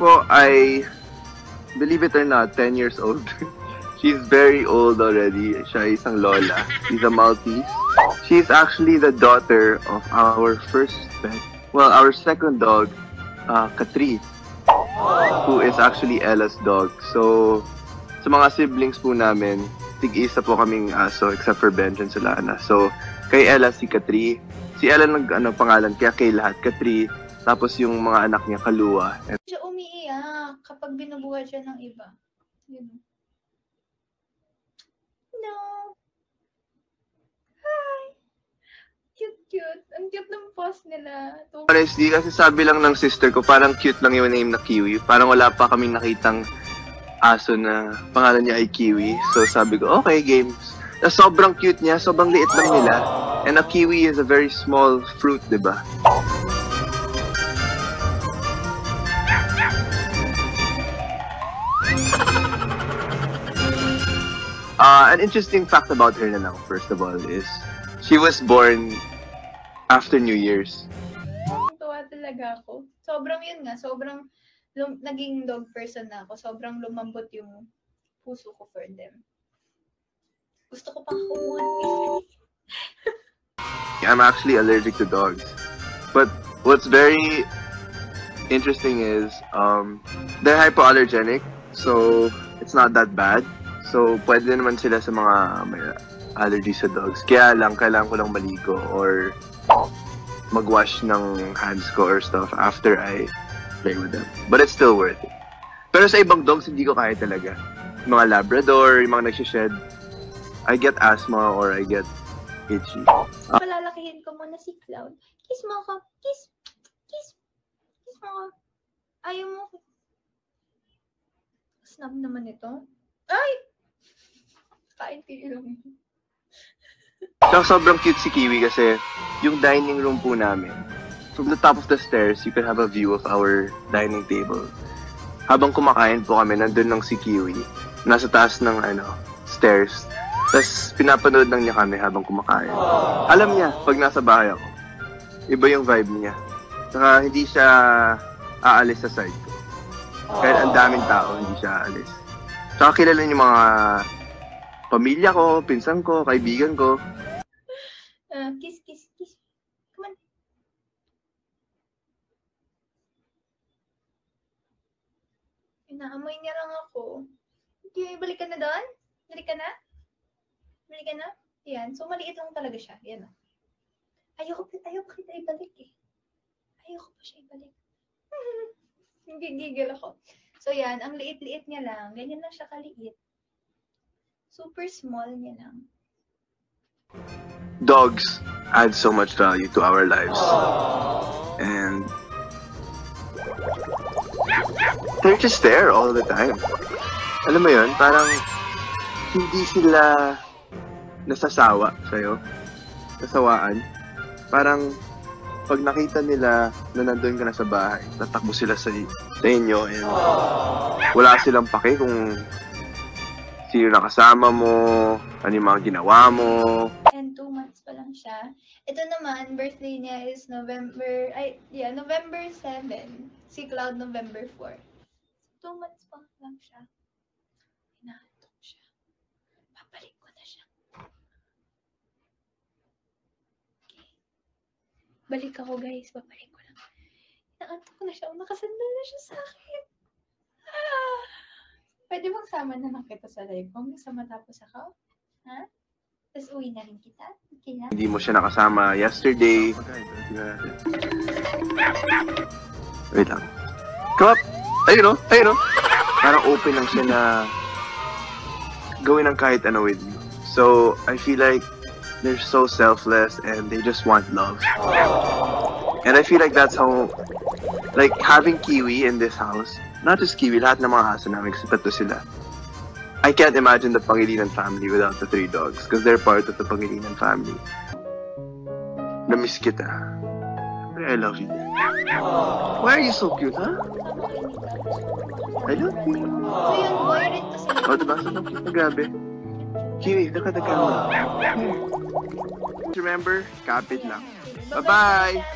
po ay, believe it or not, 10 years old. She's very old already. Siya ay isang lola. She's a Maltese. She's actually the daughter of our first pet. Well, our second dog, Katri, who is actually Ella's dog. So, sa mga siblings po namin, tig-isa po kaming aso except for Benj and Solana. So, kay Ella si Katri. Si Ella pangalan, kaya kay lahat Katri. Tapos yung mga anak niya, Kalua. Siya umiiyak kapag binubuhat siya ng iba. You know. No. Hi. Cute. Ang cute ng pose nila. Honestly, kasi sabi lang ng sister ko, parang cute lang yung name na Kiwi. Parang wala pa kaming nakitang aso na pangalan niya ay Kiwi. So sabi ko, okay, games. Na sobrang cute niya, sobrang liit lang nila. And a kiwi is a very small fruit, diba? An interesting fact about her na lang, first of all, is she was born after New Year's. Tuwa talaga ako. Sobrang naging dog person na ako. Sobrang lumambot yung puso ko for them. Gusto ko pa kumuha. I'm actually allergic to dogs. But what's very interesting is they're hypoallergenic, so it's not that bad. So pwede naman sila sa mga may allergy sa dogs. Kaya lang, kailangan ko lang maligo or mag-wash ng hands ko or stuff after I play with them. But it's still worth it. Pero sa ibang dogs, hindi ko kaya talaga. Mga Labrador, yung mga nagsished, I get asthma or I get itchy. Palalakihin ko muna si Cloud. Kiss mo ako. Kiss. Kiss mo ako. Ayaw mo. Snap naman ito. Ay! Kain kayo lang. Sobrang cute si Kiwi kasi yung dining room po namin, from the top of the stairs, you can have a view of our dining table. Habang kumakain po kami, nandun lang si Kiwi. Nasa taas ng stairs. Tapos pinapanood lang niya kami habang kumakain. Alam niya, pag nasa bahay ako, iba yung vibe niya. Saka hindi siya aalis sa side ko. Kahit ang daming tao, hindi siya aalis. Saka kilala niya yung mga pamilya ko, pinsan ko, kaibigan ko. Kiss. Come on. Inaamoy niya lang ako. Okay, balik ka na doon? Balik ka na? Yan. So, maliit lang talaga siya. Yan o. Ayoko kita ibalik eh. Ayoko pa siya ibalik. Gigigil ako. So, yan. Ang liit-liit niya lang. Ganyan lang siya kaliit. Super small niya lang. Dogs add so much value to our lives. And they're just there all the time. Alam mo yun, parang hindi sila nasasawa sa'yo. Nasawaan. Parang pag nakita nila na nandun ka na sa bahay, tatakbo sila sa inyo and wala silang pake kung sino nakasama mo, ano yung mga ginawa mo. And 2 months pa lang siya. Ito naman, birthday niya is November 7. Si Cloud, November 4. 2 months pa lang siya. Hinahantok siya. Babalik ko na siya. Okay. Balik ako, guys. Babalik ko lang. Hinahantok ko na siya. Nakasandal na siya sa akin. Pwede bang sama na lang kita sa live mo sa matapos ako? Ha? Tapos uwi na rin kita? Okay na? Hindi mo siya nakasama yesterday. Wait lang. Come up! Ayun o! Parang open lang siya na gawin ng kahit ano with you. So, I feel like they're so selfless and they just want love. And I feel like that's how, like, having Kiwi in this house, not just Kiwi, lahat ng mga aso namin, kasi tatlo sila. I can't imagine the Pangilinan family without the 3 dogs because they're part of the Pangilinan family. Namiss kita. I love you. Why are you so cute, huh? I love you. So yun, boy rin kasi. Oh, diba? So cute na grabe. Kiwi, look at the camera. Remember, kapit lang. Bye-bye!